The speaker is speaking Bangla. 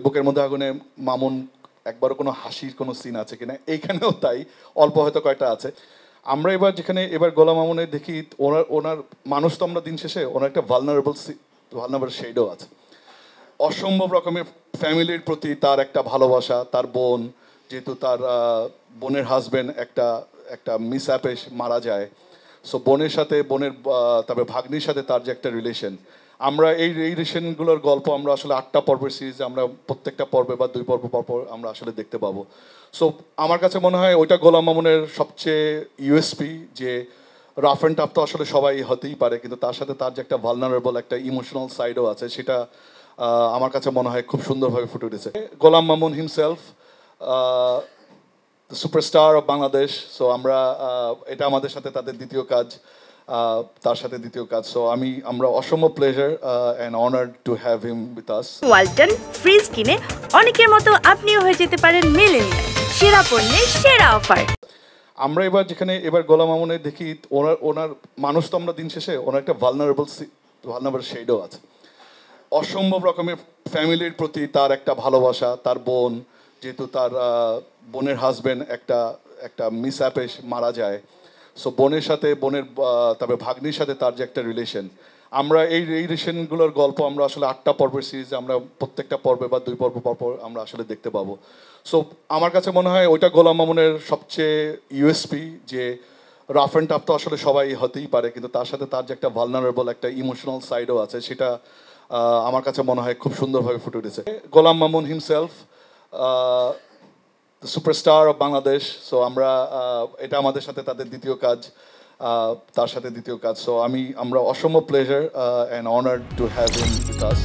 বুকের মধ্যে আগুনে মামুন একবারও কোনো হাসির কোনো সিন আছে কিনা, এইখানেও তাই, অল্প হয়তো কয়টা আছে। আমরা এবার গোলাম মামুনের দেখি ওনার মানুষ তো আমরা দিন শেষে ওনার একটা ভালনারেবল শেডও আছে। অসম্ভব রকমের ফ্যামিলির প্রতি তার একটা ভালোবাসা, তার বোন, যেহেতু তার বোনের হাজবেন্ড একটা মিস অ্যাপে মারা যায়, সো তারপরে ভাগ্নির সাথে তার যে একটা রিলেশন, আমরা এই রিলেশনগুলোর গল্প আমরা আসলে 8টা পর্বের সিরিজে আমরা প্রত্যেকটা পর্বে বা 2 পর্ব পর আমরা আসলে দেখতে পাবো। সো আমার কাছে মনে হয় ওইটা গোলাম মামুনের সবচেয়ে ইউএসপি, যে রাফ অ্যান্ড টাফ তো আসলে সবাই হতেই পারে, কিন্তু তার সাথে তার যে একটা ভালনারেবল একটা ইমোশনাল সাইডও আছে, সেটা আমার কাছে মনে হয় খুব সুন্দরভাবে ফুটে উঠেছে। Golam Mamun himself, superstar of Bangladesh. So আমরা এটা আমাদের সাথে তাদের তার সাথে দ্বিতীয় কাজ। সো আমরা অসম্ভব pleasure and honoured to have him with us. Walton fridge কিনে অনেকের মতো আপনিও হয়ে যেতে পারেন মিলেনিয়াল, সেরা পণ্যের সেরা অফার। আমরা এবার গোলাম মামুনের দেখি ওনার মানুষ তো আমরা দিন শেষে ওনার একটা ভালনারেবল শেডও আছে। অসম্ভব রকমের ফ্যামিলির প্রতি তার একটা ভালোবাসা, তার বোন, যেহেতু তার বোনের হাজবেন্ড একটা মিস অ্যাপে মারা যায়, সো তারপরে ভাগ্নির সাথে তার যে একটা রিলেশন, আমরা এই রিলেশনগুলোর গল্প আমরা আসলে 8টা পর্বের সিরিজে আমরা প্রত্যেকটা পর্বে বা 2 পর্ব পর আমরা আসলে দেখতে পাবো। সো আমার কাছে মনে হয় ওইটা গোলাম মামুনের সবচেয়ে ইউএসপি, যে রাফ অ্যান্ড টাফ তো আসলে সবাই হতেই পারে, কিন্তু তার সাথে তার যে একটা ভালনারেবল একটা ইমোশনাল সাইডও আছে, সেটা আমার কাছে মনে হয় খুব সুন্দরভাবে ফুটে উঠেছে। Golam Mamun himself, superstar of Bangladesh. So আমরা এটা আমাদের সাথে তার সাথে দ্বিতীয় কাজ। সো আমরা অসম্ভব pleasure and honoured to have him with us.